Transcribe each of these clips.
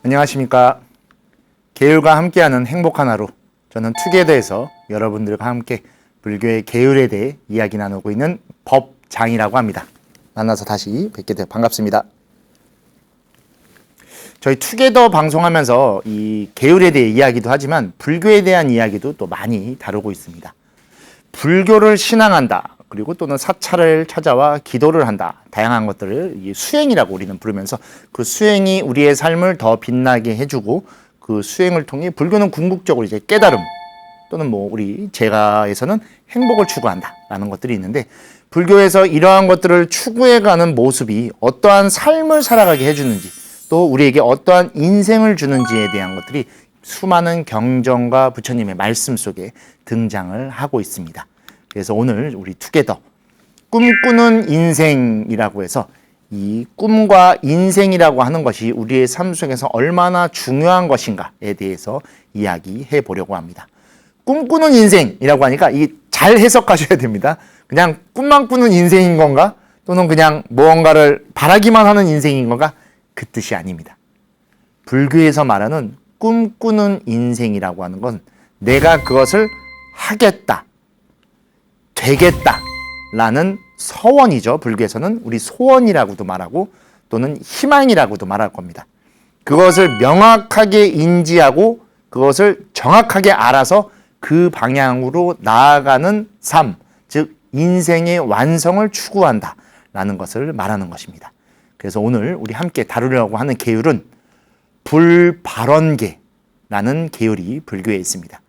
안녕하십니까. 계율과 함께하는 행복한 하루, 저는 투게더에서 여러분들과 함께 불교의 계율에 대해 이야기 나누고 있는 법장이라고 합니다. 만나서 다시 뵙게 되어 반갑습니다. 저희 투게더 방송하면서 이 계율에 대해 이야기도 하지만 불교에 대한 이야기도 또 많이 다루고 있습니다. 불교를 신앙한다, 그리고 또는 사찰을 찾아와 기도를 한다, 다양한 것들을 수행이라고 우리는 부르면서 그 수행이 우리의 삶을 더 빛나게 해주고, 그 수행을 통해 불교는 궁극적으로 이제 깨달음 또는 우리 제가에서는 행복을 추구한다라는 것들이 있는데, 불교에서 이러한 것들을 추구해가는 모습이 어떠한 삶을 살아가게 해주는지, 또 우리에게 어떠한 인생을 주는지에 대한 것들이 수많은 경전과 부처님의 말씀 속에 등장을 하고 있습니다. 그래서 오늘 우리 투게더 꿈꾸는 인생이라고 해서 이 꿈과 인생이라고 하는 것이 우리의 삶 속에서 얼마나 중요한 것인가에 대해서 이야기해 보려고 합니다. 꿈꾸는 인생이라고 하니까 이 잘 해석하셔야 됩니다. 그냥 꿈만 꾸는 인생인 건가? 또는 그냥 무언가를 바라기만 하는 인생인 건가? 그 뜻이 아닙니다. 불교에서 말하는 꿈꾸는 인생이라고 하는 건 내가 그것을 하겠다, 되겠다 라는 서원이죠. 불교에서는 우리 소원이라고도 말하고 또는 희망이라고도 말할 겁니다. 그것을 명확하게 인지하고 그것을 정확하게 알아서 그 방향으로 나아가는 삶, 즉 인생의 완성을 추구한다 라는 것을 말하는 것입니다. 그래서 오늘 우리 함께 다루려고 하는 계율은 불발원계라는 계율이 불교에 있습니다.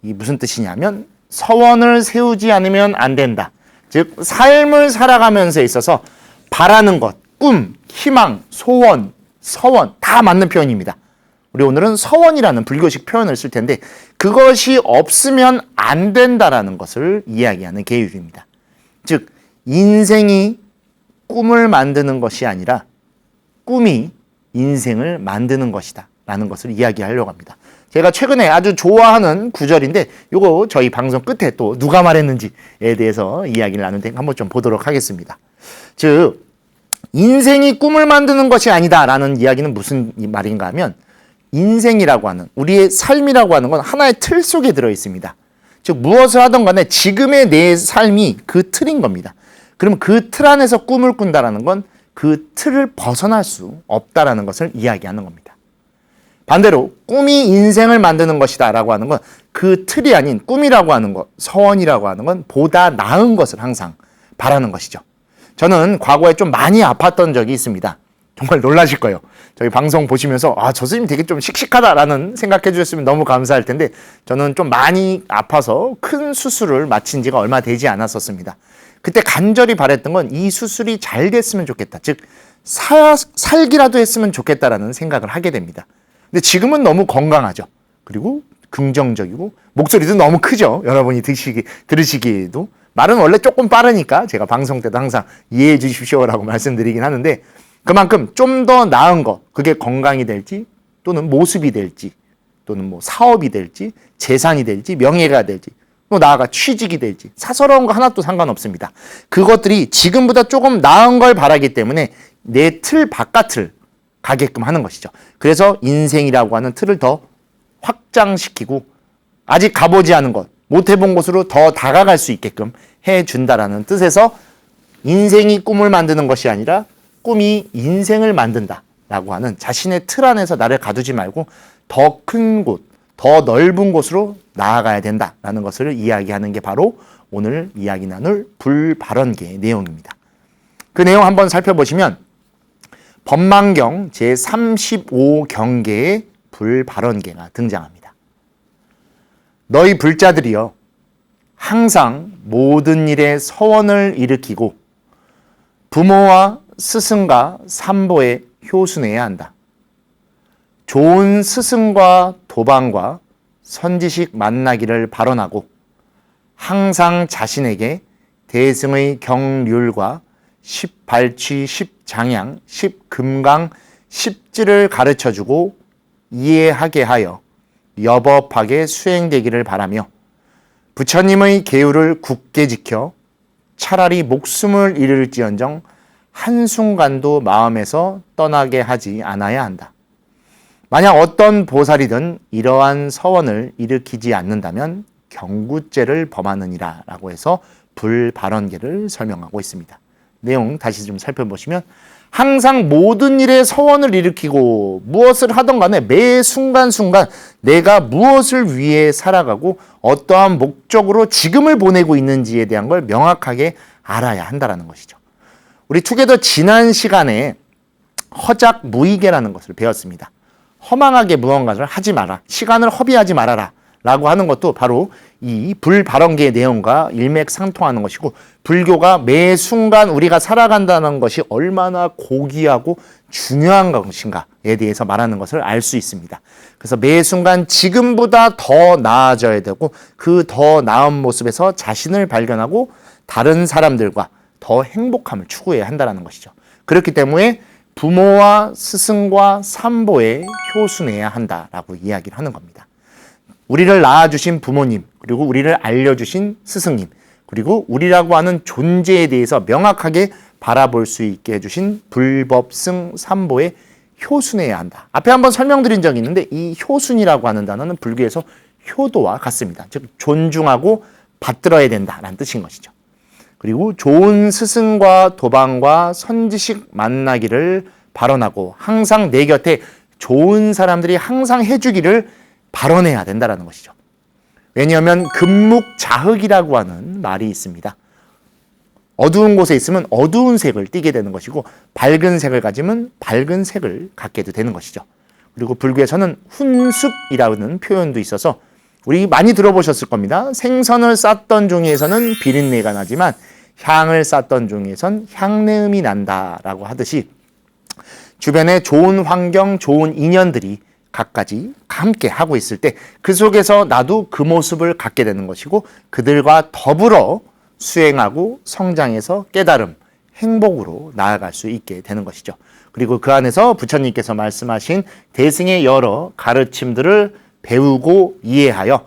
이게 무슨 뜻이냐면 서원을 세우지 않으면 안 된다. 즉 삶을 살아가면서 있어서 바라는 것, 꿈, 희망, 소원, 서원 다 맞는 표현입니다. 우리 오늘은 서원이라는 불교식 표현을 쓸 텐데 그것이 없으면 안 된다라는 것을 이야기하는 계율입니다. 즉 인생이 꿈을 만드는 것이 아니라 꿈이 인생을 만드는 것이다 라는 것을 이야기하려고 합니다. 제가 최근에 아주 좋아하는 구절인데 이거 저희 방송 끝에 또 누가 말했는지에 대해서 이야기를 나눌 테니까 한번 좀 보도록 하겠습니다. 즉 인생이 꿈을 만드는 것이 아니다 라는 이야기는 무슨 말인가 하면, 인생이라고 하는 우리의 삶이라고 하는 건 하나의 틀 속에 들어 있습니다. 즉 무엇을 하든 간에 지금의 내 삶이 그 틀인 겁니다. 그럼 그 틀 안에서 꿈을 꾼다라는 건 그 틀을 벗어날 수 없다라는 것을 이야기하는 겁니다. 반대로 꿈이 인생을 만드는 것이다 라고 하는 건 그 틀이 아닌 꿈이라고 하는 것, 서원이라고 하는 건 보다 나은 것을 항상 바라는 것이죠. 저는 과거에 좀 많이 아팠던 적이 있습니다. 정말 놀라실 거예요. 저희 방송 보시면서 저 스님 되게 좀 씩씩하다라는 생각해 주셨으면 너무 감사할 텐데, 저는 좀 많이 아파서 큰 수술을 마친 지가 얼마 되지 않았었습니다. 그때 간절히 바랬던 건 이 수술이 잘 됐으면 좋겠다. 즉 살기라도 했으면 좋겠다라는 생각을 하게 됩니다. 근데 지금은 너무 건강하죠. 그리고 긍정적이고 목소리도 너무 크죠. 여러분이 들으시기에도. 말은 원래 조금 빠르니까 제가 방송 때도 항상 이해해 주십시오라고 말씀드리긴 하는데, 그만큼 좀 더 나은 것, 그게 건강이 될지 또는 모습이 될지 또는 사업이 될지 재산이 될지 명예가 될지 또 나아가 취직이 될지 사소로운 거 하나도 상관없습니다. 그것들이 지금보다 조금 나은 걸 바라기 때문에 내 틀 바깥을 가게끔 하는 것이죠. 그래서 인생이라고 하는 틀을 더 확장시키고 아직 가보지 않은 것, 못 해본 곳으로 더 다가갈 수 있게끔 해준다라는 뜻에서 인생이 꿈을 만드는 것이 아니라 꿈이 인생을 만든다라고 하는 자신의 틀 안에서 나를 가두지 말고 더 큰 곳, 더 넓은 곳으로 나아가야 된다라는 것을 이야기하는 게 바로 오늘 이야기 나눌 불발원계의 내용입니다. 그 내용 한번 살펴보시면 법망경 제35경계의 불발원계가 등장합니다. 너희 불자들이여 항상 모든 일에 서원을 일으키고 부모와 스승과 삼보에 효순해야 한다. 좋은 스승과 도방과 선지식 만나기를 발언하고 항상 자신에게 대승의 경률과 십발취, 십장양, 십금강, 십지를 가르쳐주고 이해하게 하여 여법하게 수행되기를 바라며 부처님의 계율을 굳게 지켜 차라리 목숨을 잃을지언정 한순간도 마음에서 떠나게 하지 않아야 한다. 만약 어떤 보살이든 이러한 서원을 일으키지 않는다면 경구죄를 범하느니라 라고 해서 불발언계를 설명하고 있습니다. 내용 다시 좀 살펴보시면 항상 모든 일에 서원을 일으키고 무엇을 하던 간에 매 순간순간 내가 무엇을 위해 살아가고 어떠한 목적으로 지금을 보내고 있는지에 대한 걸 명확하게 알아야 한다는 것이죠. 우리 투게더 지난 시간에 허작무의계라는 것을 배웠습니다. 허망하게 무언가를 하지 마라. 시간을 허비하지 말아라. 라고 하는 것도 바로 이 불발언계의 내용과 일맥상통하는 것이고 불교가 매 순간 우리가 살아간다는 것이 얼마나 고귀하고 중요한 것인가에 대해서 말하는 것을 알 수 있습니다. 그래서 매 순간 지금보다 더 나아져야 되고 그 더 나은 모습에서 자신을 발견하고 다른 사람들과 더 행복함을 추구해야 한다는 것이죠. 그렇기 때문에 부모와 스승과 삼보에 효순해야 한다라고 이야기를 하는 겁니다. 우리를 낳아주신 부모님, 그리고 우리를 알려주신 스승님, 그리고 우리라고 하는 존재에 대해서 명확하게 바라볼 수 있게 해주신 불법승 삼보에 효순해야 한다. 앞에 한번 설명드린 적이 있는데 이 효순이라고 하는 단어는 불교에서 효도와 같습니다. 즉 존중하고 받들어야 된다라는 뜻인 것이죠. 그리고 좋은 스승과 도방과 선지식 만나기를 발언하고 항상 내 곁에 좋은 사람들이 항상 해주기를 발언해야 된다는 것이죠. 왜냐하면 금묵자흑이라고 하는 말이 있습니다. 어두운 곳에 있으면 어두운 색을 띠게 되는 것이고 밝은 색을 가지면 밝은 색을 갖게 되는 것이죠. 그리고 불교에서는 훈습이라는 표현도 있어서 우리 많이 들어보셨을 겁니다. 생선을 쌌던 종이에서는 비린내가 나지만 향을 쌌던 종이에선 향내음이 난다라고 하듯이 주변에 좋은 환경, 좋은 인연들이 갖가지 함께 하고 있을 때 그 속에서 나도 그 모습을 갖게 되는 것이고 그들과 더불어 수행하고 성장해서 깨달음, 행복으로 나아갈 수 있게 되는 것이죠. 그리고 그 안에서 부처님께서 말씀하신 대승의 여러 가르침들을 배우고 이해하여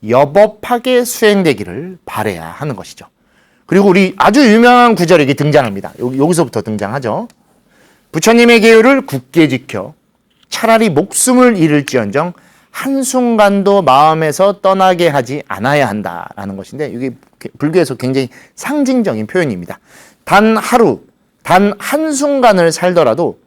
여법하게 수행되기를 바라야 하는 것이죠. 그리고 우리 아주 유명한 구절이 등장합니다. 여기서부터 등장하죠. 부처님의 계율을 굳게 지켜 차라리 목숨을 잃을지언정 한순간도 마음에서 떠나게 하지 않아야 한다라는 것인데 이게 불교에서 굉장히 상징적인 표현입니다. 단 하루, 단 한순간을 살더라도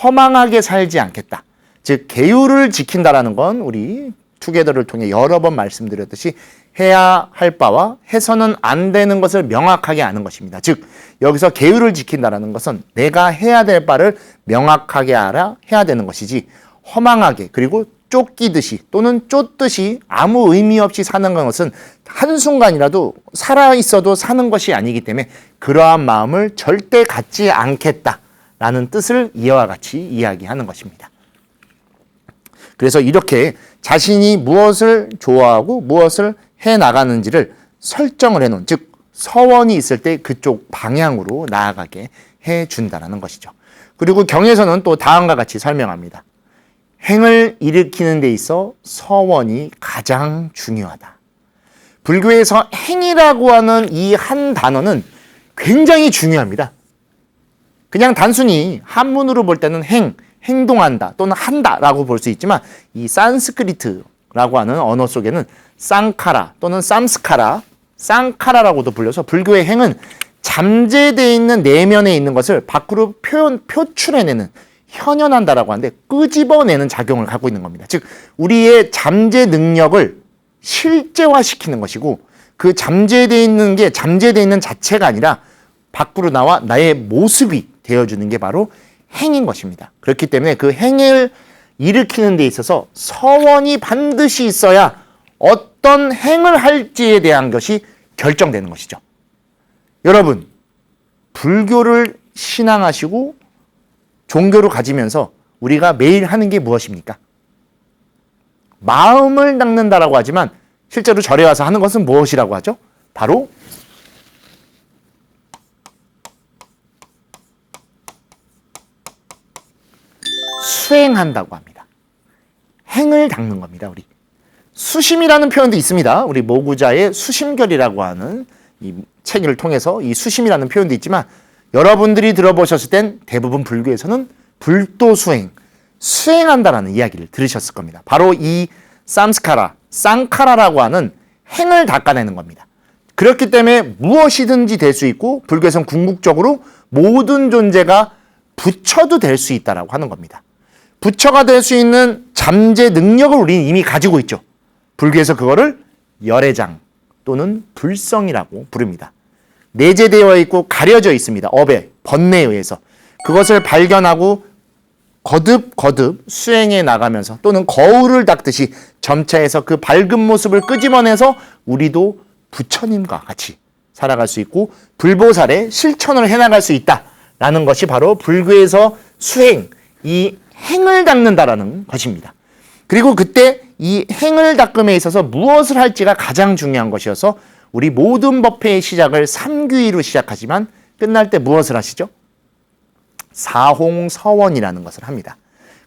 허망하게 살지 않겠다. 즉 계율을 지킨다라는 건 우리 투게더를 통해 여러 번 말씀드렸듯이 해야 할 바와 해서는 안 되는 것을 명확하게 아는 것입니다. 즉 여기서 계율을 지킨다라는 것은 내가 해야 될 바를 명확하게 알아 해야 되는 것이지 허망하게 그리고 쫓기듯이 또는 쫓듯이 아무 의미 없이 사는 것은 한순간이라도 살아있어도 사는 것이 아니기 때문에 그러한 마음을 절대 갖지 않겠다라는 뜻을 이와 같이 이야기하는 것입니다. 그래서 이렇게 자신이 무엇을 좋아하고 무엇을 해나가는지를 설정을 해놓은, 즉 서원이 있을 때 그쪽 방향으로 나아가게 해준다는 것이죠. 그리고 경에서는 또 다음과 같이 설명합니다. 행을 일으키는 데 있어 서원이 가장 중요하다. 불교에서 행이라고 하는 이 한 단어는 굉장히 중요합니다. 그냥 단순히 한문으로 볼 때는 행동한다 또는 한다라고 볼 수 있지만 이 산스크리트라고 하는 언어 속에는 쌍카라 또는 쌈스카라, 쌍카라라고도 불려서 불교의 행은 잠재되어 있는 내면에 있는 것을 밖으로 표출해내는 현현한다라고 하는데 끄집어내는 작용을 갖고 있는 겁니다. 즉 우리의 잠재 능력을 실제화시키는 것이고 그 잠재되어 있는 게 잠재되어 있는 자체가 아니라 밖으로 나와 나의 모습이 되어주는 게 바로 행인 것입니다. 그렇기 때문에 그 행을 일으키는 데 있어서 서원이 반드시 있어야 어떤 행을 할지에 대한 것이 결정되는 것이죠. 여러분, 불교를 신앙하시고 종교를 가지면서 우리가 매일 하는 게 무엇입니까? 마음을 닦는다라고 하지만 실제로 절에 와서 하는 것은 무엇이라고 하죠? 바로 수행한다고 합니다. 행을 닦는 겁니다. 우리 수심이라는 표현도 있습니다. 우리 모구자의 수심결이라고 하는 이 책을 통해서 이 수심이라는 표현도 있지만 여러분들이 들어보셨을 땐 대부분 불교에서는 불도수행, 수행한다라는 이야기를 들으셨을 겁니다. 바로 이 삼스카라, 쌍카라라고 하는 행을 닦아내는 겁니다. 그렇기 때문에 무엇이든지 될 수 있고 불교에서는 궁극적으로 모든 존재가 부처도 될 수 있다라고 하는 겁니다. 부처가 될 수 있는 잠재 능력을 우리는 이미 가지고 있죠. 불교에서 그거를 열애장 또는 불성이라고 부릅니다. 내재되어 있고 가려져 있습니다. 업에, 번뇌에 의해서. 그것을 발견하고 거듭 수행해 나가면서 또는 거울을 닦듯이 점차해서 그 밝은 모습을 끄집어내서 우리도 부처님과 같이 살아갈 수 있고 불보살의 실천을 해나갈 수 있다라는 것이 바로 불교에서 수행, 이 행을 닦는다라는 것입니다. 그리고 그때 이 행을 닦음에 있어서 무엇을 할지가 가장 중요한 것이어서 우리 모든 법회의 시작을 삼귀의로 시작하지만 끝날 때 무엇을 하시죠? 사홍서원이라는 것을 합니다.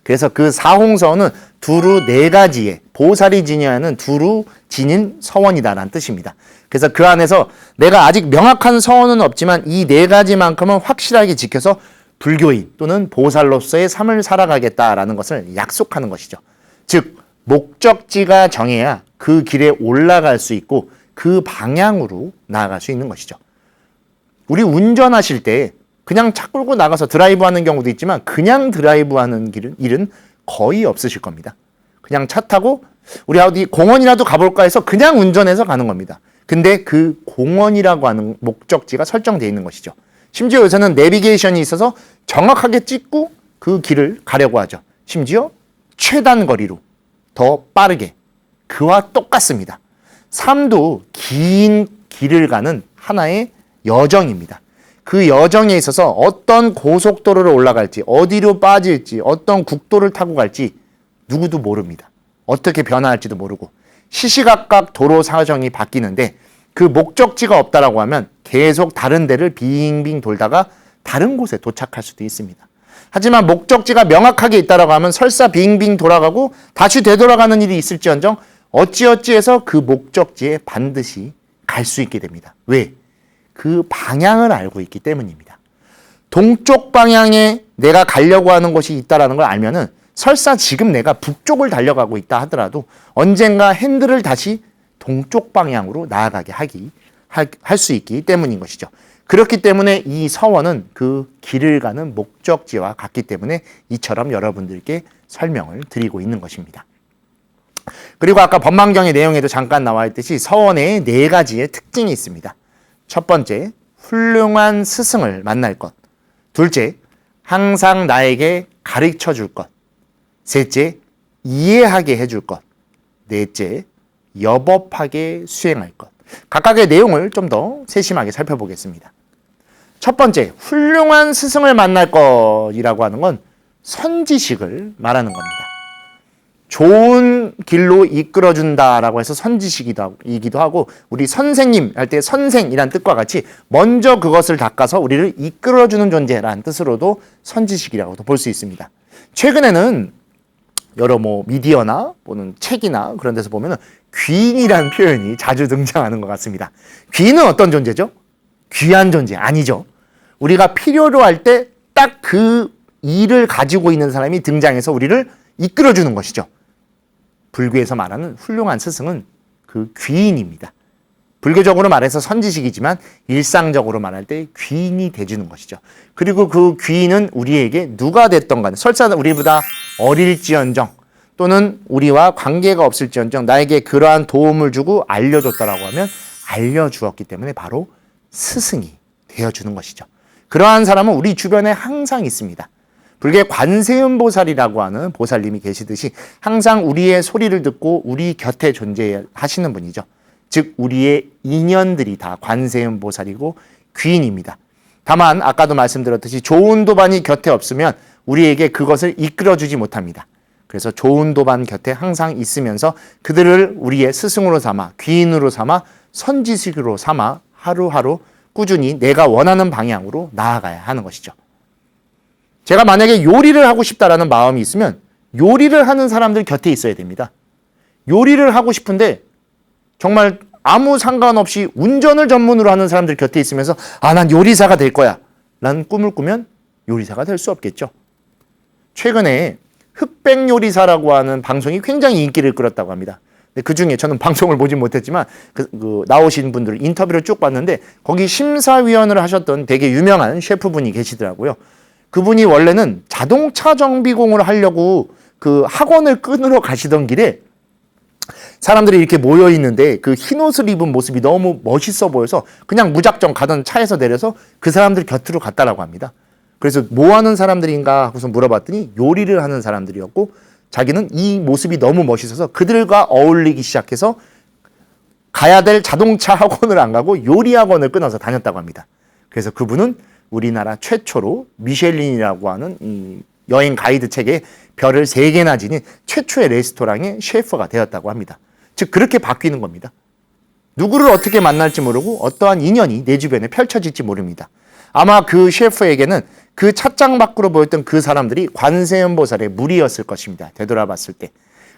그래서 그 사홍서원은 두루 네 가지의 보살이 지녀야 하는 두루 지닌 서원이다라는 뜻입니다. 그래서 그 안에서 내가 아직 명확한 서원은 없지만 이 네 가지만큼은 확실하게 지켜서 불교인 또는 보살로서의 삶을 살아가겠다라는 것을 약속하는 것이죠. 즉 목적지가 정해야 그 길에 올라갈 수 있고 그 방향으로 나아갈 수 있는 것이죠. 우리 운전하실 때 그냥 차 끌고 나가서 드라이브하는 경우도 있지만 그냥 드라이브하는 일은 거의 없으실 겁니다. 그냥 차 타고 우리 어디 공원이라도 가볼까 해서 그냥 운전해서 가는 겁니다. 근데 그 공원이라고 하는 목적지가 설정되어 있는 것이죠. 심지어 요새는 내비게이션이 있어서 정확하게 찍고 그 길을 가려고 하죠. 심지어 최단 거리로 더 빠르게. 그와 똑같습니다. 삶도 긴 길을 가는 하나의 여정입니다. 그 여정에 있어서 어떤 고속도로를 올라갈지, 어디로 빠질지, 어떤 국도를 타고 갈지 누구도 모릅니다. 어떻게 변화할지도 모르고 시시각각 도로 사정이 바뀌는데 그 목적지가 없다라고 하면 계속 다른 데를 빙빙 돌다가 다른 곳에 도착할 수도 있습니다. 하지만 목적지가 명확하게 있다라고 하면 설사 빙빙 돌아가고 다시 되돌아가는 일이 있을지언정 어찌어찌해서 그 목적지에 반드시 갈 수 있게 됩니다. 왜? 그 방향을 알고 있기 때문입니다. 동쪽 방향에 내가 가려고 하는 곳이 있다는 걸 알면은 설사 지금 내가 북쪽을 달려가고 있다 하더라도 언젠가 핸들을 다시 동쪽 방향으로 나아가게 할 수 있기 때문인 것이죠. 그렇기 때문에 이 서원은 그 길을 가는 목적지와 같기 때문에 이처럼 여러분들께 설명을 드리고 있는 것입니다. 그리고 아까 법망경의 내용에도 잠깐 나와 있듯이 서원에 네 가지의 특징이 있습니다. 첫 번째, 훌륭한 스승을 만날 것. 둘째, 항상 나에게 가르쳐 줄 것. 셋째, 이해하게 해줄 것. 넷째, 여법하게 수행할 것. 각각의 내용을 좀 더 세심하게 살펴보겠습니다. 첫 번째, 훌륭한 스승을 만날 것이라고 하는 건 선지식을 말하는 겁니다. 좋은 길로 이끌어준다라고 해서 선지식이기도 하고 우리 선생님 할 때 선생이란 뜻과 같이 먼저 그것을 닦아서 우리를 이끌어주는 존재라는 뜻으로도 선지식이라고도 볼 수 있습니다. 최근에는 여러 미디어나 또는 책이나 그런 데서 보면은 귀인이라는 표현이 자주 등장하는 것 같습니다. 귀인은 어떤 존재죠? 귀한 존재 아니죠. 우리가 필요로 할 때 딱 그 일을 가지고 있는 사람이 등장해서 우리를 이끌어주는 것이죠. 불교에서 말하는 훌륭한 스승은 그 귀인입니다. 불교적으로 말해서 선지식이지만 일상적으로 말할 때 귀인이 돼주는 것이죠. 그리고 그 귀인은 우리에게 누가 됐던 간에 설사 우리보다 어릴지언정 또는 우리와 관계가 없을지언정 나에게 그러한 도움을 주고 알려줬다라고 하면 알려주었기 때문에 바로 스승이 되어주는 것이죠. 그러한 사람은 우리 주변에 항상 있습니다. 불교의 관세음보살이라고 하는 보살님이 계시듯이 항상 우리의 소리를 듣고 우리 곁에 존재하시는 분이죠. 즉 우리의 인연들이 다 관세음보살이고 귀인입니다. 다만 아까도 말씀드렸듯이 좋은 도반이 곁에 없으면 우리에게 그것을 이끌어주지 못합니다. 그래서 좋은 도반 곁에 항상 있으면서 그들을 우리의 스승으로 삼아 귀인으로 삼아 선지식으로 삼아 하루하루 꾸준히 내가 원하는 방향으로 나아가야 하는 것이죠. 제가 만약에 요리를 하고 싶다라는 마음이 있으면 요리를 하는 사람들 곁에 있어야 됩니다. 요리를 하고 싶은데 정말 아무 상관없이 운전을 전문으로 하는 사람들 곁에 있으면서 난 요리사가 될 거야 라는 꿈을 꾸면 요리사가 될 수 없겠죠. 최근에 흑백 요리사라고 하는 방송이 굉장히 인기를 끌었다고 합니다. 그 중에 저는 방송을 보진 못했지만 나오신 분들 인터뷰를 쭉 봤는데 거기 심사위원을 하셨던 되게 유명한 셰프분이 계시더라고요. 그분이 원래는 자동차 정비공을 하려고 그 학원을 끊으러 가시던 길에 사람들이 이렇게 모여 있는데 그 흰 옷을 입은 모습이 너무 멋있어 보여서 그냥 무작정 가던 차에서 내려서 그 사람들 곁으로 갔다라고 합니다. 그래서 뭐 하는 사람들인가 하고서 물어봤더니 요리를 하는 사람들이었고 자기는 이 모습이 너무 멋있어서 그들과 어울리기 시작해서 가야 될 자동차 학원을 안 가고 요리 학원을 끊어서 다녔다고 합니다. 그래서 그분은 우리나라 최초로 미쉐린이라고 하는 이 여행 가이드 책에 별을 3개나 지닌 최초의 레스토랑의 셰프가 되었다고 합니다. 즉 그렇게 바뀌는 겁니다. 누구를 어떻게 만날지 모르고 어떠한 인연이 내 주변에 펼쳐질지 모릅니다. 아마 그 셰프에게는 그 찻장 밖으로 보였던 그 사람들이 관세음보살의 무리였을 것입니다. 되돌아봤을 때.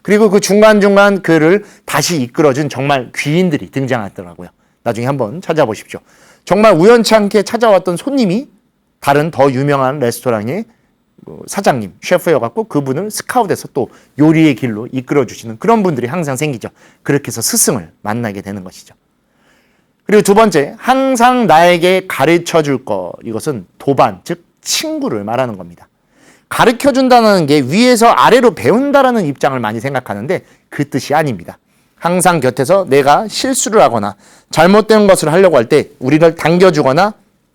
그리고 그 중간중간 그를 다시 이끌어준 정말 귀인들이 등장하더라고요. 나중에 한번 찾아보십시오. 정말 우연치 않게 찾아왔던 손님이 다른 더 유명한 레스토랑의 사장님, 셰프여갖고 그분을 스카웃해서 또 요리의 길로 이끌어주시는 그런 분들이 항상 생기죠. 그렇게 해서 스승을 만나게 되는 것이죠. 그리고 두 번째, 항상 나에게 가르쳐 줄 것. 이것은 도반, 즉 친구를 말하는 겁니다. 가르쳐 준다는 게 위에서 아래로 배운다라는 입장을 많이 생각하는데 그 뜻이 아닙니다. 항상 곁에서 내가 실수를 하거나 잘못된 것을 하려고 할 때 우리를 당겨주거나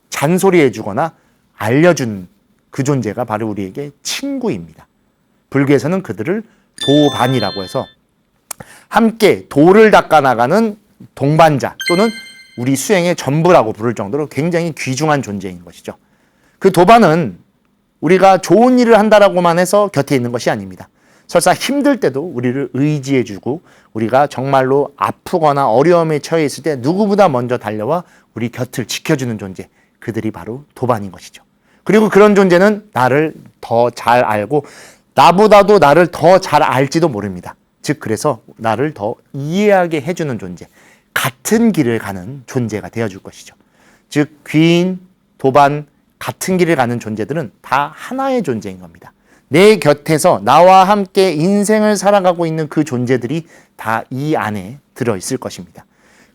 잔소리해 주거나 알려주는 그 존재가 바로 우리에게 친구입니다. 불교에서는 그들을 도반이라고 해서 함께 도를 닦아 나가는 동반자 또는 우리 수행의 전부라고 부를 정도로 굉장히 귀중한 존재인 것이죠. 그 도반은 우리가 좋은 일을 한다라고만 해서 곁에 있는 것이 아닙니다. 설사 힘들 때도 우리를 의지해주고 우리가 정말로 아프거나 어려움에 처해 있을 때 누구보다 먼저 달려와 우리 곁을 지켜주는 존재, 그들이 바로 도반인 것이죠. 그리고 그런 존재는 나를 더 잘 알고 나보다도 나를 더 잘 알지도 모릅니다. 즉 그래서 나를 더 이해하게 해주는 존재, 같은 길을 가는 존재가 되어줄 것이죠. 즉 귀인, 도반, 같은 길을 가는 존재들은 다 하나의 존재인 겁니다. 내 곁에서 나와 함께 인생을 살아가고 있는 그 존재들이 다 이 안에 들어있을 것입니다.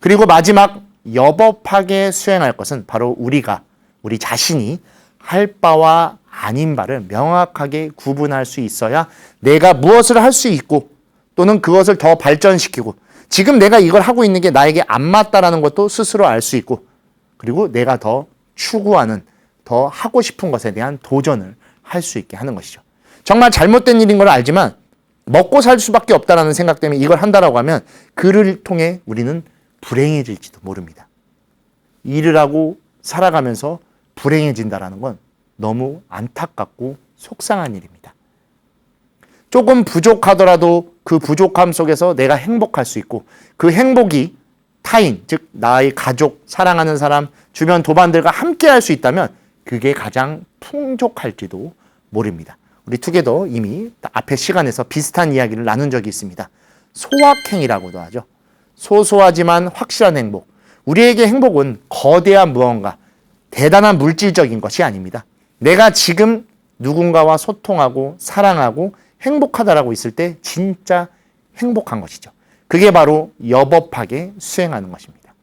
그리고 마지막 여법하게 수행할 것은 바로 우리 자신이 할 바와 아닌 바를 명확하게 구분할 수 있어야 내가 무엇을 할 수 있고 또는 그것을 더 발전시키고 지금 내가 이걸 하고 있는 게 나에게 안 맞다라는 것도 스스로 알 수 있고 그리고 내가 더 추구하는 더 하고 싶은 것에 대한 도전을 할 수 있게 하는 것이죠. 정말 잘못된 일인 걸 알지만 먹고 살 수밖에 없다라는 생각 때문에 이걸 한다라고 하면 그를 통해 우리는 불행해질지도 모릅니다. 일을 하고 살아가면서 불행해진다라는 건 너무 안타깝고 속상한 일입니다. 조금 부족하더라도 그 부족함 속에서 내가 행복할 수 있고 그 행복이 타인, 즉 나의 가족, 사랑하는 사람, 주변 도반들과 함께 할 수 있다면 그게 가장 풍족할지도 모릅니다. 우리 투게더 이미 앞에 시간에서 비슷한 이야기를 나눈 적이 있습니다. 소확행이라고도 하죠. 소소하지만 확실한 행복. 우리에게 행복은 거대한 무언가, 대단한 물질적인 것이 아닙니다. 내가 지금 누군가와 소통하고 사랑하고 행복하다라고 있을 때 진짜 행복한 것이죠. 그게 바로 여법하게 수행하는 것입니다.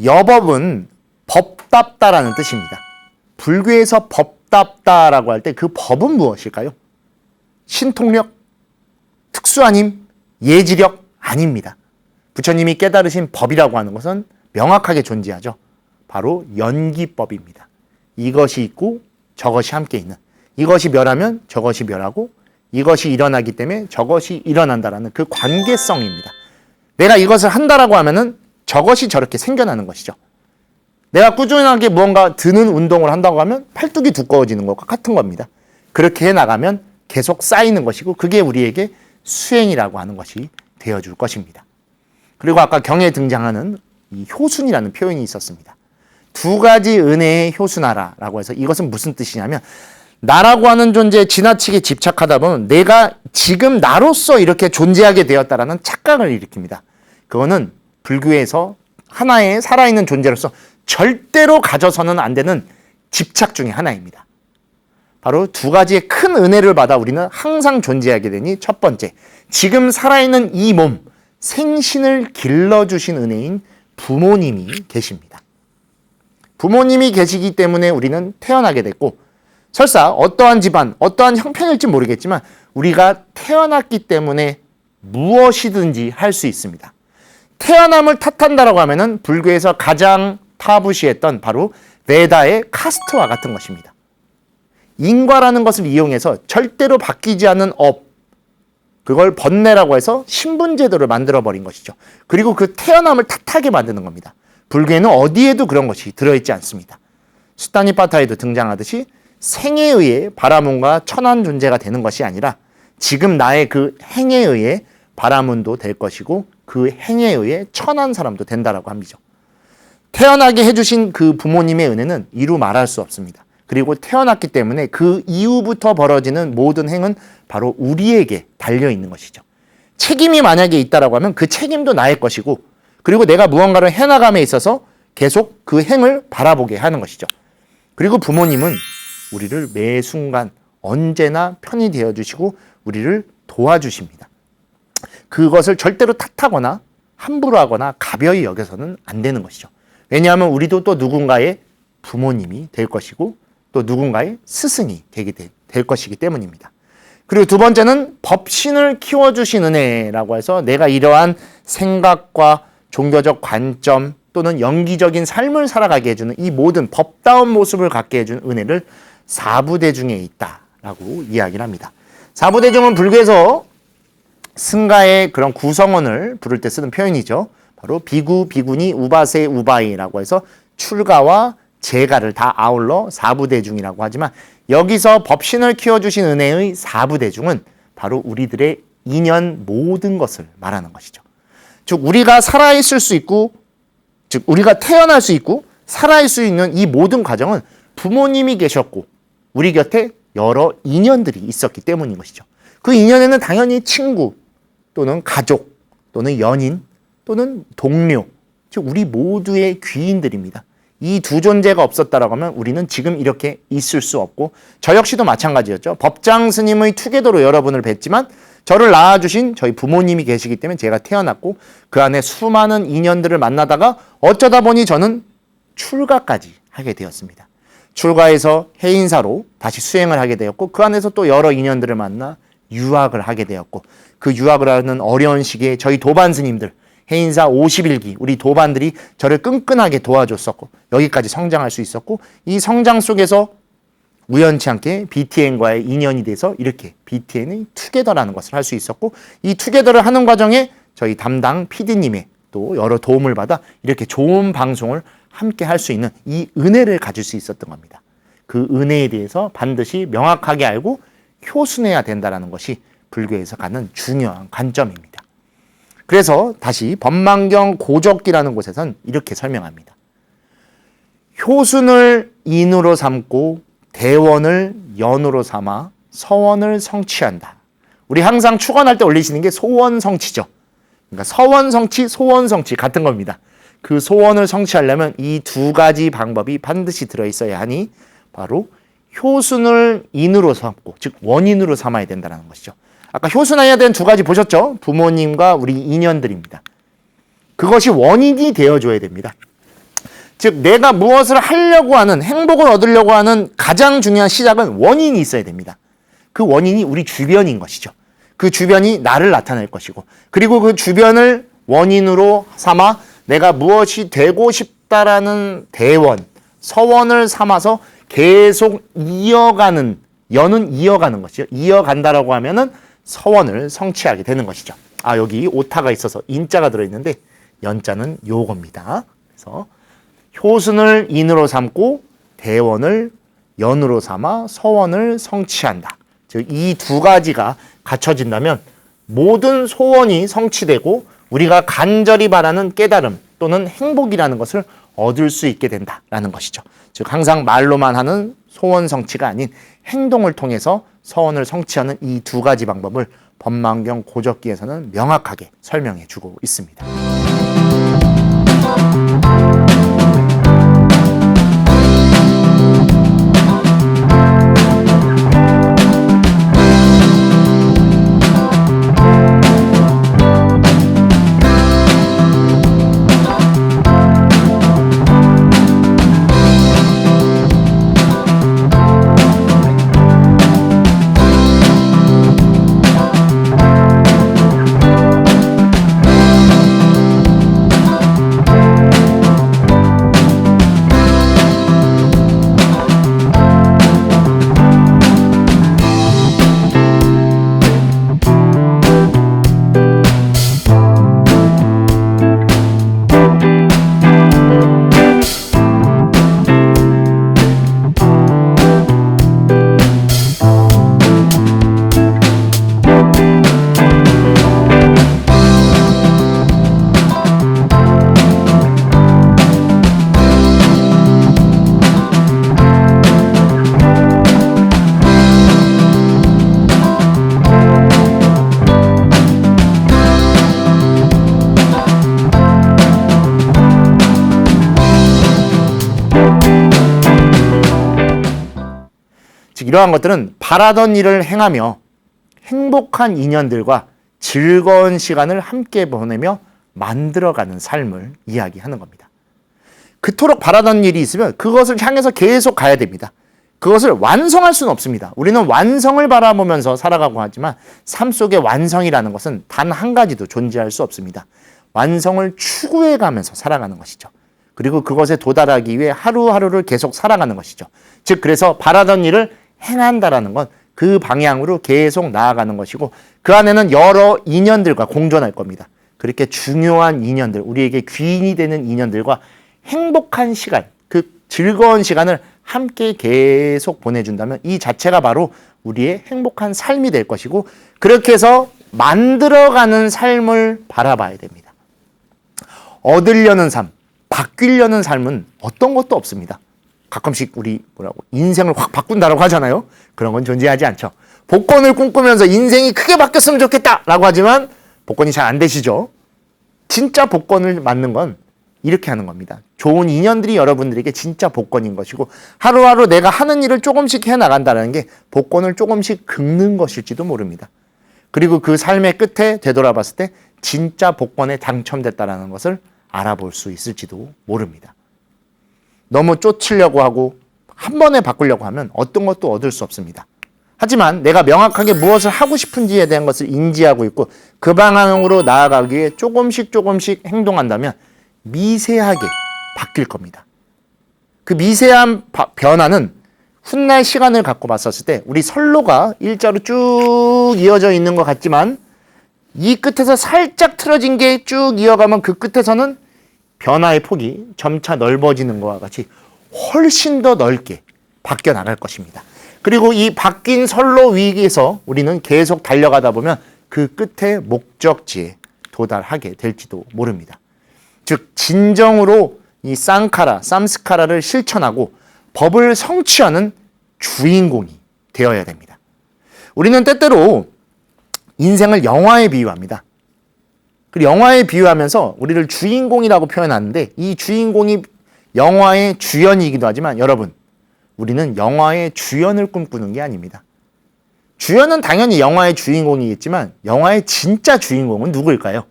여법은 법답다라는 뜻입니다. 불교에서 법답다라고 할 때 그 법은 무엇일까요? 신통력, 특수한 힘, 예지력 아닙니다. 부처님이 깨달으신 법이라고 하는 것은 명확하게 존재하죠. 바로 연기법입니다. 이것이 있고 저것이 함께 있는, 이것이 멸하면 저것이 멸하고 이것이 일어나기 때문에 저것이 일어난다라는 그 관계성입니다. 내가 이것을 한다라고 하면은 저것이 저렇게 생겨나는 것이죠. 내가 꾸준하게 무언가 드는 운동을 한다고 하면 팔뚝이 두꺼워지는 것과 같은 겁니다. 그렇게 해나가면 계속 쌓이는 것이고 그게 우리에게 수행이라고 하는 것이 되어줄 것입니다. 그리고 아까 경에 등장하는 이 효순이라는 표현이 있었습니다. 두 가지 은혜에 효순하라라고 해서 이것은 무슨 뜻이냐면 나라고 하는 존재에 지나치게 집착하다 보면 내가 지금 나로서 이렇게 존재하게 되었다라는 착각을 일으킵니다. 그거는 불교에서 하나의 살아있는 존재로서 절대로 가져서는 안 되는 집착 중에 하나입니다. 바로 두 가지의 큰 은혜를 받아 우리는 항상 존재하게 되니, 첫 번째, 지금 살아있는 이 몸, 생신을 길러주신 은혜인 부모님이 계십니다. 부모님이 계시기 때문에 우리는 태어나게 됐고, 설사 어떠한 집안, 어떠한 형편일지 모르겠지만 우리가 태어났기 때문에 무엇이든지 할 수 있습니다. 태어남을 탓한다라고 하면은 불교에서 가장 타부시했던 바로 베다의 카스트와 같은 것입니다. 인과라는 것을 이용해서 절대로 바뀌지 않는 업, 그걸 번뇌라고 해서 신분제도를 만들어버린 것이죠. 그리고 그 태어남을 탓하게 만드는 겁니다. 불교에는 어디에도 그런 것이 들어있지 않습니다. 수타니파타에도 등장하듯이 생에 의해 바라문과 천한 존재가 되는 것이 아니라 지금 나의 그 행에 의해 바라문도 될 것이고 그 행에 의해 천한 사람도 된다라고 합니다. 태어나게 해주신 그 부모님의 은혜는 이루 말할 수 없습니다. 그리고 태어났기 때문에 그 이후부터 벌어지는 모든 행은 바로 우리에게 달려있는 것이죠. 책임이 만약에 있다라고 하면 그 책임도 나의 것이고, 그리고 내가 무언가를 해나감에 있어서 계속 그 행을 바라보게 하는 것이죠. 그리고 부모님은 우리를 매 순간 언제나 편히 되어주시고 우리를 도와주십니다. 그것을 절대로 탓하거나 함부로 하거나 가벼이 여겨서는 안 되는 것이죠. 왜냐하면 우리도 또 누군가의 부모님이 될 것이고 또 누군가의 스승이 될 것이기 때문입니다. 그리고 두 번째는 법신을 키워주신 은혜라고 해서 내가 이러한 생각과 종교적 관점 또는 영기적인 삶을 살아가게 해주는 이 모든 법다운 모습을 갖게 해주는 은혜를 사부대중에 있다라고 이야기를 합니다. 사부대중은 불교에서 승가의 그런 구성원을 부를 때 쓰는 표현이죠. 바로 비구, 비구니, 우바세, 우바이라고 해서 출가와 재가를 다 아울러 사부대중이라고 하지만, 여기서 법신을 키워주신 은혜의 사부대중은 바로 우리들의 인연 모든 것을 말하는 것이죠. 즉 우리가 살아있을 수 있고, 즉 우리가 태어날 수 있고 살아있을 수 있는 이 모든 과정은 부모님이 계셨고 우리 곁에 여러 인연들이 있었기 때문인 것이죠. 그 인연에는 당연히 친구 또는 가족 또는 연인 또는 동료, 즉 우리 모두의 귀인들입니다. 이 두 존재가 없었다라고 하면 우리는 지금 이렇게 있을 수 없고, 저 역시도 마찬가지였죠. 법장 스님의 투게더로 여러분을 뵀지만 저를 낳아주신 저희 부모님이 계시기 때문에 제가 태어났고 그 안에 수많은 인연들을 만나다가 어쩌다 보니 저는 출가까지 하게 되었습니다. 출가해서 해인사로 다시 수행을 하게 되었고 그 안에서 또 여러 인연들을 만나 유학을 하게 되었고, 그 유학을 하는 어려운 시기에 저희 도반 스님들, 해인사 51기 우리 도반들이 저를 끈끈하게 도와줬었고 여기까지 성장할 수 있었고, 이 성장 속에서 우연치 않게 BTN과의 인연이 돼서 이렇게 BTN의 투게더라는 것을 할 수 있었고, 이 투게더를 하는 과정에 저희 담당 PD님의 또 여러 도움을 받아 이렇게 좋은 방송을 함께 할 수 있는 이 은혜를 가질 수 있었던 겁니다. 그 은혜에 대해서 반드시 명확하게 알고 효순해야 된다는 것이 불교에서 갖는 중요한 관점입니다. 그래서 다시 법망경 고적기라는 곳에선 이렇게 설명합니다. 효순을 인으로 삼고 대원을 연으로 삼아 서원을 성취한다. 우리 항상 축원할 때 올리시는 게 소원성취죠. 그러니까 서원성취, 소원성취 같은 겁니다. 그 소원을 성취하려면 이 두 가지 방법이 반드시 들어있어야 하니 바로 효순을 인으로 삼고, 즉 원인으로 삼아야 된다는 것이죠. 아까 효순해야 되는 두 가지 보셨죠? 부모님과 우리 인연들입니다. 그것이 원인이 되어줘야 됩니다. 즉 내가 무엇을 하려고 하는, 행복을 얻으려고 하는 가장 중요한 시작은 원인이 있어야 됩니다. 그 원인이 우리 주변인 것이죠. 그 주변이 나를 나타낼 것이고, 그리고 그 주변을 원인으로 삼아 내가 무엇이 되고 싶다라는 대원, 서원을 삼아서 계속 이어가는, 연은 이어가는 것이죠. 이어간다라고 하면은 서원을 성취하게 되는 것이죠. 아, 여기 오타가 있어서 인자가 들어있는데 연자는 요겁니다. 그래서 효순을 인으로 삼고 대원을 연으로 삼아 서원을 성취한다. 즉 이 두 가지가 갖춰진다면 모든 소원이 성취되고 우리가 간절히 바라는 깨달음 또는 행복이라는 것을 얻을 수 있게 된다라는 것이죠. 즉 항상 말로만 하는 소원 성취가 아닌 행동을 통해서 서원을 성취하는 이 두 가지 방법을 법망경 고적기에서는 명확하게 설명해 주고 있습니다. 즉 이러한 것들은 바라던 일을 행하며 행복한 인연들과 즐거운 시간을 함께 보내며 만들어가는 삶을 이야기하는 겁니다. 그토록 바라던 일이 있으면 그것을 향해서 계속 가야 됩니다. 그것을 완성할 수는 없습니다. 우리는 완성을 바라보면서 살아가고 하지만 삶 속의 완성이라는 것은 단 한 가지도 존재할 수 없습니다. 완성을 추구해 가면서 살아가는 것이죠. 그리고 그것에 도달하기 위해 하루하루를 계속 살아가는 것이죠. 즉 그래서 바라던 일을 행한다라는 건 그 방향으로 계속 나아가는 것이고 그 안에는 여러 인연들과 공존할 겁니다. 그렇게 중요한 인연들, 우리에게 귀인이 되는 인연들과 행복한 시간, 그 즐거운 시간을 함께 계속 보내준다면 이 자체가 바로 우리의 행복한 삶이 될 것이고 그렇게 해서 만들어가는 삶을 바라봐야 됩니다. 얻으려는 삶, 바뀌려는 삶은 어떤 것도 없습니다. 가끔씩 우리 인생을 확 바꾼다라고 하잖아요. 그런 건 존재하지 않죠. 복권을 꿈꾸면서 인생이 크게 바뀌었으면 좋겠다라고 하지만 복권이 잘 안 되시죠. 진짜 복권을 맞는 건 이렇게 하는 겁니다. 좋은 인연들이 여러분들에게 진짜 복권인 것이고 하루하루 내가 하는 일을 조금씩 해나간다는 게 복권을 조금씩 긁는 것일지도 모릅니다. 그리고 그 삶의 끝에 되돌아봤을 때 진짜 복권에 당첨됐다는 것을 알아볼 수 있을지도 모릅니다. 너무 쫓으려고 하고 한 번에 바꾸려고 하면 어떤 것도 얻을 수 없습니다. 하지만 내가 명확하게 무엇을 하고 싶은지에 대한 것을 인지하고 있고 그 방향으로 나아가기 위해 조금씩 행동한다면 미세하게 바뀔 겁니다. 그 미세한 변화는 훗날 시간을 갖고 봤었을 때 우리 선로가 일자로 쭉 이어져 있는 것 같지만 이 끝에서 살짝 틀어진 게 쭉 이어가면 그 끝에서는 변화의 폭이 점차 넓어지는 것과 같이 훨씬 더 넓게 바뀌어 나갈 것입니다. 그리고 이 바뀐 선로 위에서 우리는 계속 달려가다 보면 그 끝에 목적지에 도달하게 될지도 모릅니다. 즉 진정으로 이 쌈스카라를 실천하고 법을 성취하는 주인공이 되어야 됩니다. 우리는 때때로 인생을 영화에 비유합니다. 그리고 영화에 비유하면서 우리를 주인공이라고 표현하는데 이 주인공이 영화의 주연이기도 하지만 여러분 우리는 영화의 주연을 꿈꾸는 게 아닙니다. 주연은 당연히 영화의 주인공이겠지만 영화의 진짜 주인공은 누구일까요?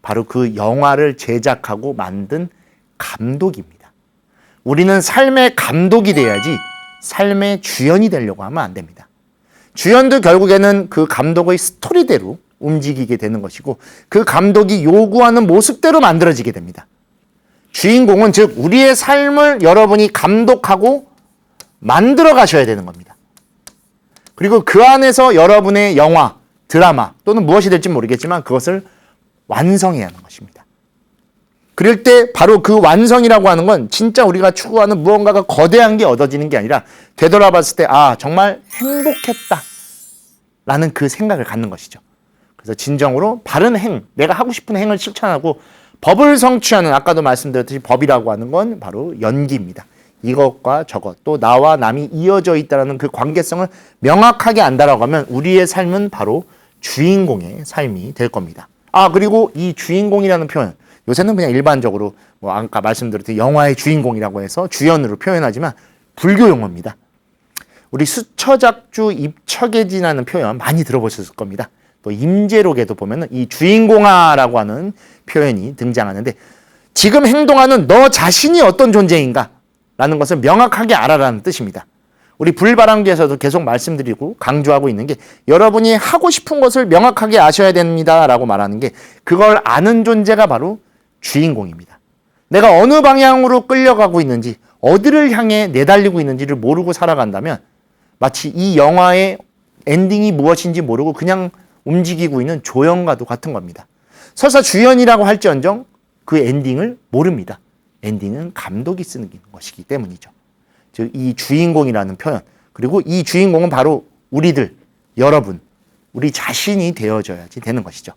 바로 그 영화를 제작하고 만든 감독입니다. 우리는 삶의 감독이 돼야지 삶의 주연이 되려고 하면 안 됩니다. 주연도 결국에는 그 감독의 스토리대로 움직이게 되는 것이고 그 감독이 요구하는 모습대로 만들어지게 됩니다. 주인공은 즉 우리의 삶을 여러분이 감독하고 만들어 가셔야 되는 겁니다. 그리고 그 안에서 여러분의 영화, 드라마 또는 무엇이 될지 모르겠지만 그것을 완성해야 하는 것입니다. 그럴 때 바로 그 완성이라고 하는 건 진짜 우리가 추구하는 무언가가 거대한 게 얻어지는 게 아니라 되돌아봤을 때 정말 행복했다 라는 그 생각을 갖는 것이죠. 그래서 진정으로 바른 행, 내가 하고 싶은 행을 실천하고 법을 성취하는 아까도 말씀드렸듯이 법이라고 하는 건 바로 연기입니다. 이것과 저것 또 나와 남이 이어져 있다는 그 관계성을 명확하게 안다라고 하면 우리의 삶은 바로 주인공의 삶이 될 겁니다. 그리고 이 주인공이라는 표현 요새는 그냥 일반적으로 아까 말씀드렸듯이 영화의 주인공이라고 해서 주연으로 표현하지만 불교 용어입니다. 우리 수처작주 입처계지라는 표현 많이 들어보셨을 겁니다. 또 임재록에도 보면 이 주인공아라고 하는 표현이 등장하는데 지금 행동하는 너 자신이 어떤 존재인가 라는 것을 명확하게 알아라는 뜻입니다. 우리 불바람기에서도 계속 말씀드리고 강조하고 있는 게 여러분이 하고 싶은 것을 명확하게 아셔야 됩니다 라고 말하는 게 그걸 아는 존재가 바로 주인공입니다. 내가 어느 방향으로 끌려가고 있는지 어디를 향해 내달리고 있는지를 모르고 살아간다면 마치 이 영화의 엔딩이 무엇인지 모르고 그냥 움직이고 있는 조연과도 같은 겁니다. 설사 주연이라고 할지언정 그 엔딩을 모릅니다. 엔딩은 감독이 쓰는 것이기 때문이죠. 즉 이 주인공이라는 표현 그리고 이 주인공은 바로 우리들, 여러분, 우리 자신이 되어져야지 되는 것이죠.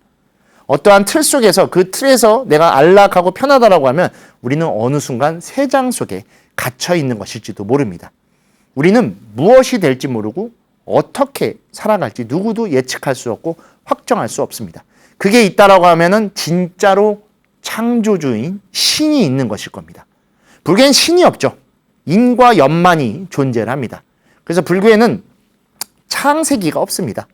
어떠한 틀 속에서 그 틀에서 내가 안락하고 편하다라고 하면 우리는 어느 순간 세장 속에 갇혀 있는 것일지도 모릅니다. 우리는 무엇이 될지 모르고 어떻게 살아갈지 누구도 예측할 수 없고 확정할 수 없습니다. 그게 있다라고 하면은 진짜로 창조주인 신이 있는 것일 겁니다. 불교엔 신이 없죠. 인과 연만이 존재를 합니다. 그래서 불교에는 창세기가 없습니다.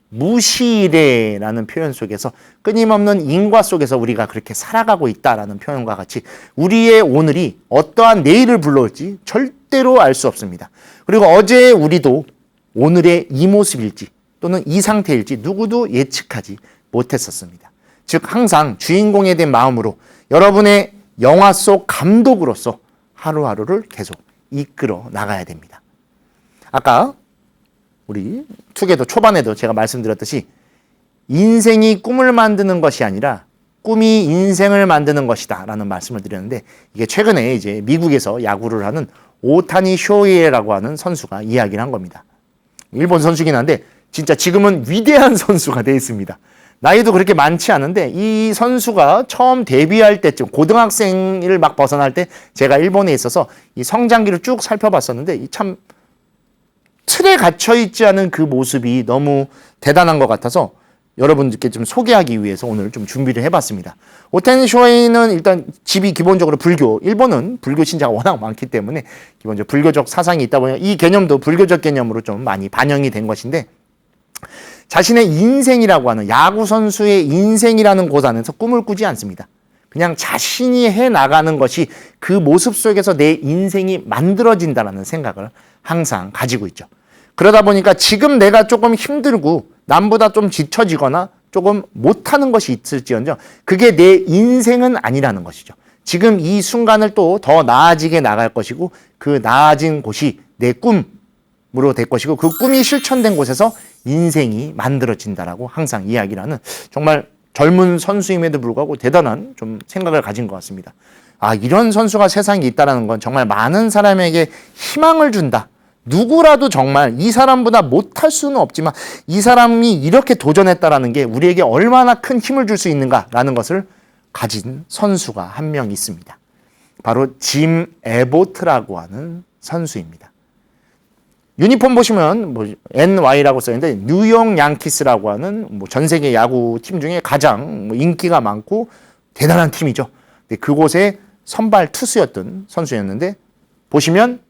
무시래라는 표현 속에서 끊임없는 인과 속에서 우리가 그렇게 살아가고 있다라는 표현과 같이 우리의 오늘이 어떠한 내일을 불러올지 절대로 알 수 없습니다. 그리고 어제의 우리도 오늘의 이 모습일지 또는 이 상태일지 누구도 예측하지 못했었습니다. 즉 항상 주인공에 대한 마음으로 여러분의 영화 속 감독으로서 하루하루를 계속 이끌어 나가야 됩니다. 아까 우리 투게더 초반에도 제가 말씀드렸듯이 인생이 꿈을 만드는 것이 아니라 꿈이 인생을 만드는 것이다 라는 말씀을 드렸는데, 이게 최근에 이제 미국에서 야구를 하는 오타니 쇼헤이라고 하는 선수가 이야기를 한 겁니다. 일본 선수긴 한데 진짜 지금은 위대한 선수가 되어 있습니다. 나이도 그렇게 많지 않은데 이 선수가 처음 데뷔할 때쯤 고등학생을 막 벗어날 때 제가 일본에 있어서 이 성장기를 쭉 살펴봤었는데 참 틀에 갇혀있지 않은 그 모습이 너무 대단한 것 같아서 여러분들께 좀 소개하기 위해서 오늘 좀 준비를 해봤습니다. 오타니 쇼헤이는 일단 집이 기본적으로 불교, 일본은 불교 신자가 워낙 많기 때문에 기본적으로 불교적 사상이 있다 보니 이 개념도 불교적 개념으로 좀 많이 반영이 된 것인데, 자신의 인생이라고 하는 야구 선수의 인생이라는 곳 안에서 꿈을 꾸지 않습니다. 그냥 자신이 해나가는 것이 그 모습 속에서 내 인생이 만들어진다는 생각을 항상 가지고 있죠. 그러다 보니까 지금 내가 조금 힘들고 남보다 좀 지쳐지거나 조금 못하는 것이 있을지언정 그게 내 인생은 아니라는 것이죠. 지금 이 순간을 또 더 나아지게 나갈 것이고 그 나아진 곳이 내 꿈으로 될 것이고 그 꿈이 실천된 곳에서 인생이 만들어진다라고 항상 이야기를 하는, 정말 젊은 선수임에도 불구하고 대단한 좀 생각을 가진 것 같습니다. 아, 이런 선수가 세상에 있다는 건 정말 많은 사람에게 희망을 준다. 누구라도 정말 이 사람보다 못할 수는 없지만 이 사람이 이렇게 도전했다라는 게 우리에게 얼마나 큰 힘을 줄 수 있는가라는 것을 가진 선수가 한 명 있습니다. 바로 짐 에보트라고 하는 선수입니다. 유니폼 보시면 뭐 NY라고 써있는데 뉴욕 양키스라고 하는 뭐 전 세계 야구 팀 중에 가장 인기가 많고 대단한 팀이죠. 근데 그곳에 선발 투수였던 선수였는데 보시면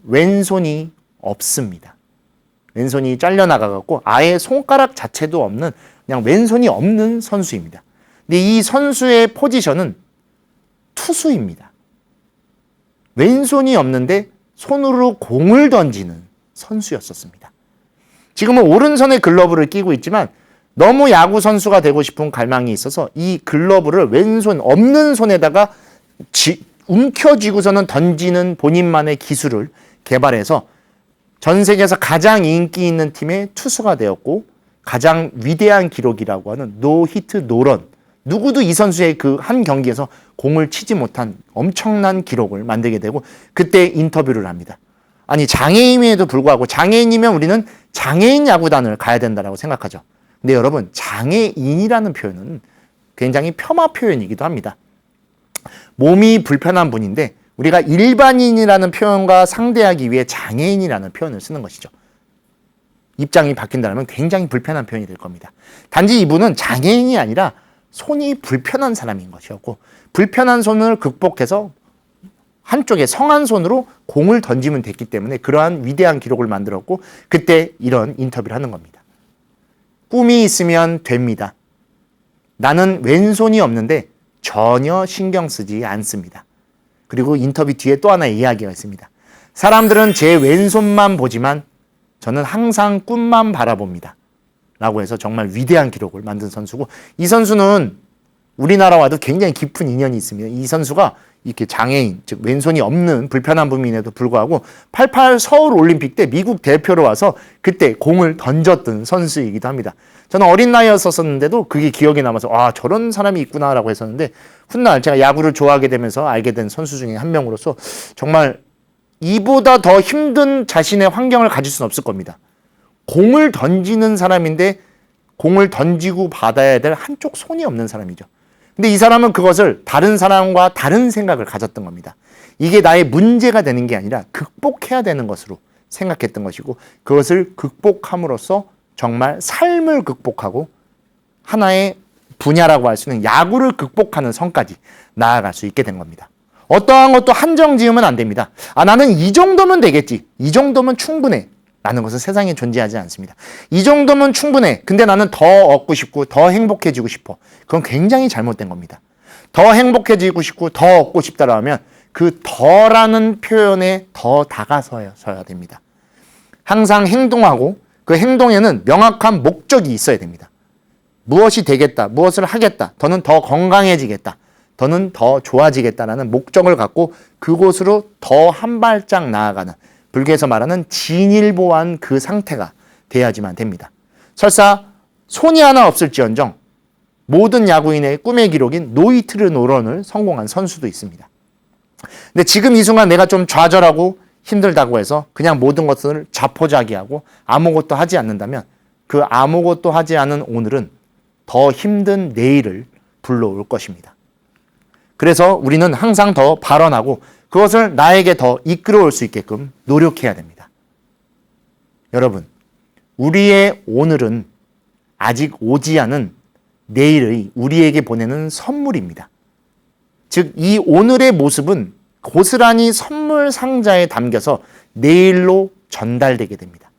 왼손이 없습니다. 왼손이 잘려나가갖고 아예 손가락 자체도 없는 그냥 왼손이 없는 선수입니다. 근데 이 선수의 포지션은 투수입니다. 왼손이 없는데 손으로 공을 던지는 선수였었습니다. 지금은 오른손에 글러브를 끼고 있지만 너무 야구 선수가 되고 싶은 갈망이 있어서 이 글러브를 왼손 없는 손에다가 움켜쥐고서는 던지는 본인만의 기술을 개발해서 전 세계에서 가장 인기 있는 팀의 투수가 되었고 가장 위대한 기록이라고 하는 노히트 노런, 누구도 이 선수의 그 한 경기에서 공을 치지 못한 엄청난 기록을 만들게 되고 그때 인터뷰를 합니다. 아니 장애인임에도 불구하고, 장애인이면 우리는 장애인 야구단을 가야 된다고 생각하죠. 근데 여러분, 장애인이라는 표현은 굉장히 폄하 표현이기도 합니다. 몸이 불편한 분인데 우리가 일반인이라는 표현과 상대하기 위해 장애인이라는 표현을 쓰는 것이죠. 입장이 바뀐다면 굉장히 불편한 표현이 될 겁니다. 단지 이분은 장애인이 아니라 손이 불편한 사람인 것이었고 불편한 손을 극복해서 한쪽에 성한 손으로 공을 던지면 됐기 때문에 그러한 위대한 기록을 만들었고 그때 이런 인터뷰를 하는 겁니다. 꿈이 있으면 됩니다. 나는 왼손이 없는데 전혀 신경 쓰지 않습니다. 그리고 인터뷰 뒤에 또 하나의 이야기가 있습니다. 사람들은 제 왼손만 보지만 저는 항상 꿈만 바라봅니다. 라고 해서 정말 위대한 기록을 만든 선수고, 이 선수는 우리나라와도 굉장히 깊은 인연이 있습니다. 이 선수가 이렇게 장애인, 즉 왼손이 없는 불편한 분임에도 불구하고 88 서울 올림픽 때 미국 대표로 와서 그때 공을 던졌던 선수이기도 합니다. 저는 어린 나이였었는데도 그게 기억에 남아서 아, 저런 사람이 있구나라고 했었는데 훗날 제가 야구를 좋아하게 되면서 알게 된 선수 중에 한 명으로서 정말 이보다 더 힘든 자신의 환경을 가질 수는 없을 겁니다. 공을 던지는 사람인데 공을 던지고 받아야 될 한쪽 손이 없는 사람이죠. 근데 이 사람은 그것을 다른 사람과 다른 생각을 가졌던 겁니다. 이게 나의 문제가 되는 게 아니라 극복해야 되는 것으로 생각했던 것이고 그것을 극복함으로써 정말 삶을 극복하고 하나의 분야라고 할 수 있는 야구를 극복하는 선까지 나아갈 수 있게 된 겁니다. 어떠한 것도 한정 지으면 안 됩니다. 나는 이 정도면 되겠지. 이 정도면 충분해. 라는 것은 세상에 존재하지 않습니다. 이 정도면 충분해. 근데 나는 더 얻고 싶고 더 행복해지고 싶어. 그건 굉장히 잘못된 겁니다. 더 행복해지고 싶고 더 얻고 싶다라 하면 그 더라는 표현에 더 다가서야 됩니다. 항상 행동하고 그 행동에는 명확한 목적이 있어야 됩니다. 무엇이 되겠다, 무엇을 하겠다, 더는 더 건강해지겠다, 더는 더 좋아지겠다라는 목적을 갖고 그곳으로 더 한 발짝 나아가는, 불교에서 말하는 진일보한 그 상태가 돼야지만 됩니다. 설사 손이 하나 없을지언정 모든 야구인의 꿈의 기록인 노히트르 노런을 성공한 선수도 있습니다. 근데 지금 이 순간 내가 좀 좌절하고 힘들다고 해서 그냥 모든 것을 자포자기하고 아무것도 하지 않는다면 그 아무것도 하지 않은 오늘은 더 힘든 내일을 불러올 것입니다. 그래서 우리는 항상 더 발언하고 그것을 나에게 더 이끌어올 수 있게끔 노력해야 됩니다. 여러분, 우리의 오늘은 아직 오지 않은 내일의 우리에게 보내는 선물입니다. 즉, 이 오늘의 모습은 고스란히 선물 상자에 담겨서 내일로 전달되게 됩니다.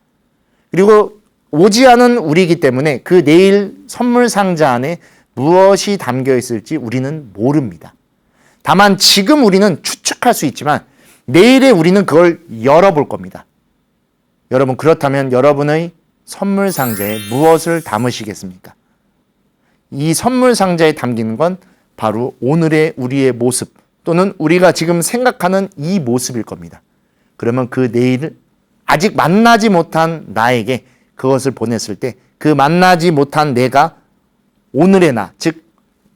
그리고 오지 않은 우리이기 때문에 그 내일 선물 상자 안에 무엇이 담겨 있을지 우리는 모릅니다. 다만 지금 우리는 추측할 수 있지만 내일에 우리는 그걸 열어볼 겁니다. 여러분, 그렇다면 여러분의 선물 상자에 무엇을 담으시겠습니까? 이 선물 상자에 담기는 건 바로 오늘의 우리의 모습 또는 우리가 지금 생각하는 이 모습일 겁니다. 그러면 그 내일을 아직 만나지 못한 나에게 그것을 보냈을 때 그 만나지 못한 내가 오늘의 나, 즉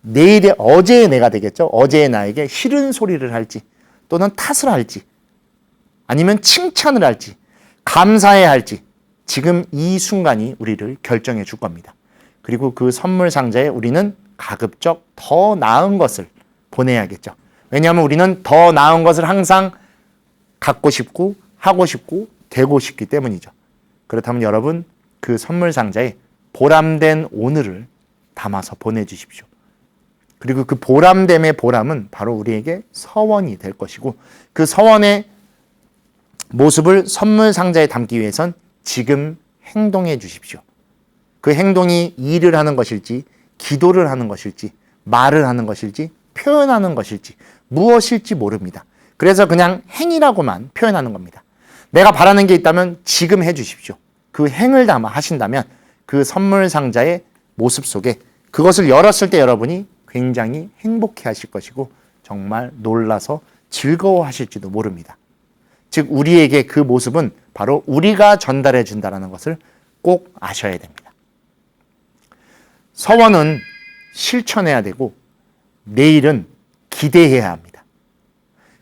내일의 어제의 내가 되겠죠. 어제의 나에게 싫은 소리를 할지 또는 탓을 할지 아니면 칭찬을 할지 감사해야 할지 지금 이 순간이 우리를 결정해 줄 겁니다. 그리고 그 선물 상자에 우리는 가급적 더 나은 것을 보내야겠죠. 왜냐하면 우리는 더 나은 것을 항상 갖고 싶고 하고 싶고 되고 싶기 때문이죠. 그렇다면 여러분, 그 선물 상자에 보람된 오늘을 담아서 보내주십시오. 그리고 그 보람됨의 보람은 바로 우리에게 서원이 될 것이고 그 서원의 모습을 선물 상자에 담기 위해선 지금 행동해 주십시오. 그 행동이 일을 하는 것일지 기도를 하는 것일지 말을 하는 것일지 표현하는 것일지 무엇일지 모릅니다. 그래서 그냥 행이라고만 표현하는 겁니다. 내가 바라는 게 있다면 지금 해 주십시오. 그 행을 담아 하신다면 그 선물 상자의 모습 속에 그것을 열었을 때 여러분이 굉장히 행복해 하실 것이고 정말 놀라서 즐거워하실지도 모릅니다. 즉 우리에게 그 모습은 바로 우리가 전달해 준다는 것을 꼭 아셔야 됩니다. 서원은 실천해야 되고 내일은 기대해야 합니다.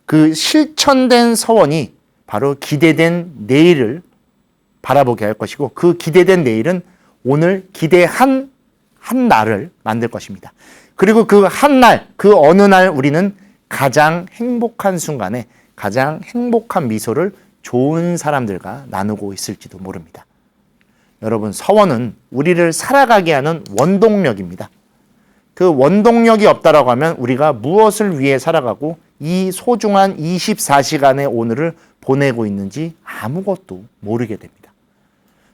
그 실천된 서원이 바로 기대된 내일을 바라보게 할 것이고 그 기대된 내일은 오늘 기대한 한 날을 만들 것입니다. 그리고 그 한 날, 그 어느 날 우리는 가장 행복한 순간에 가장 행복한 미소를 좋은 사람들과 나누고 있을지도 모릅니다. 여러분, 서원은 우리를 살아가게 하는 원동력입니다. 그 원동력이 없다라고 하면 우리가 무엇을 위해 살아가고 이 소중한 24시간의 오늘을 보내고 있는지 아무것도 모르게 됩니다.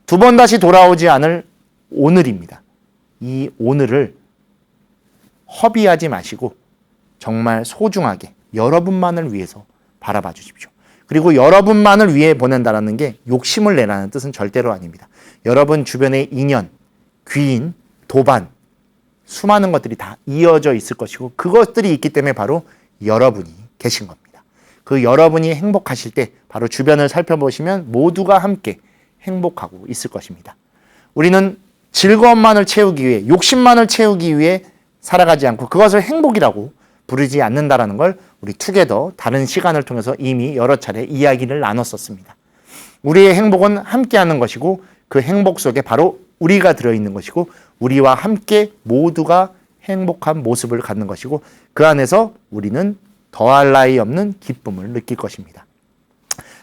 두 번 다시 돌아오지 않을 오늘입니다. 이 오늘을 허비하지 마시고 정말 소중하게 여러분만을 위해서 바라봐 주십시오. 그리고 여러분만을 위해 보낸다는 게 욕심을 내라는 뜻은 절대로 아닙니다. 여러분 주변의 인연, 귀인, 도반, 수많은 것들이 다 이어져 있을 것이고 그것들이 있기 때문에 바로 여러분이 계신 겁니다. 그 여러분이 행복하실 때 바로 주변을 살펴보시면 모두가 함께 행복하고 있을 것입니다. 우리는 즐거움만을 채우기 위해, 욕심만을 채우기 위해 살아가지 않고 그것을 행복이라고 부르지 않는다라는 걸 우리 투게더 다른 시간을 통해서 이미 여러 차례 이야기를 나눴었습니다. 우리의 행복은 함께하는 것이고 그 행복 속에 바로 우리가 들어있는 것이고 우리와 함께 모두가 행복한 모습을 갖는 것이고 그 안에서 우리는 더할 나위 없는 기쁨을 느낄 것입니다.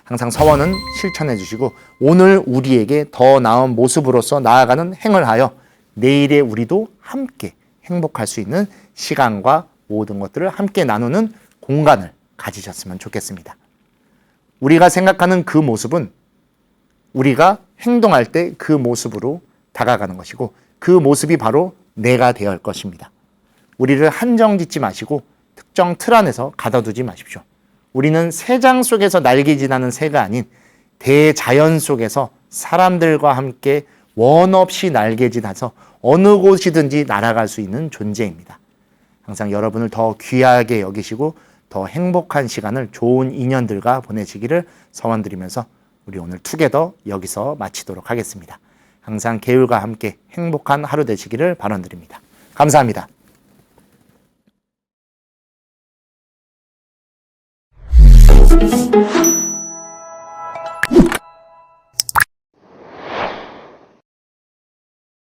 항상 서원은 실천해 주시고 오늘 우리에게 더 나은 모습으로서 나아가는 행을 하여 내일의 우리도 함께 행복할 수 있는 시간과 모든 것들을 함께 나누는 공간을 가지셨으면 좋겠습니다. 우리가 생각하는 그 모습은 우리가 행동할 때 그 모습으로 다가가는 것이고 그 모습이 바로 내가 되어야 할 것입니다. 우리를 한정 짓지 마시고 특정 틀 안에서 가둬두지 마십시오. 우리는 새장 속에서 날개짓하는 새가 아닌 대자연 속에서 사람들과 함께 원 없이 날개짓해서 어느 곳이든지 날아갈 수 있는 존재입니다. 항상 여러분을 더 귀하게 여기시고 더 행복한 시간을 좋은 인연들과 보내시기를 소원드리면서 우리 오늘 투게더 여기서 마치도록 하겠습니다. 항상 계율과 함께 행복한 하루 되시기를 바라드립니다. 감사합니다.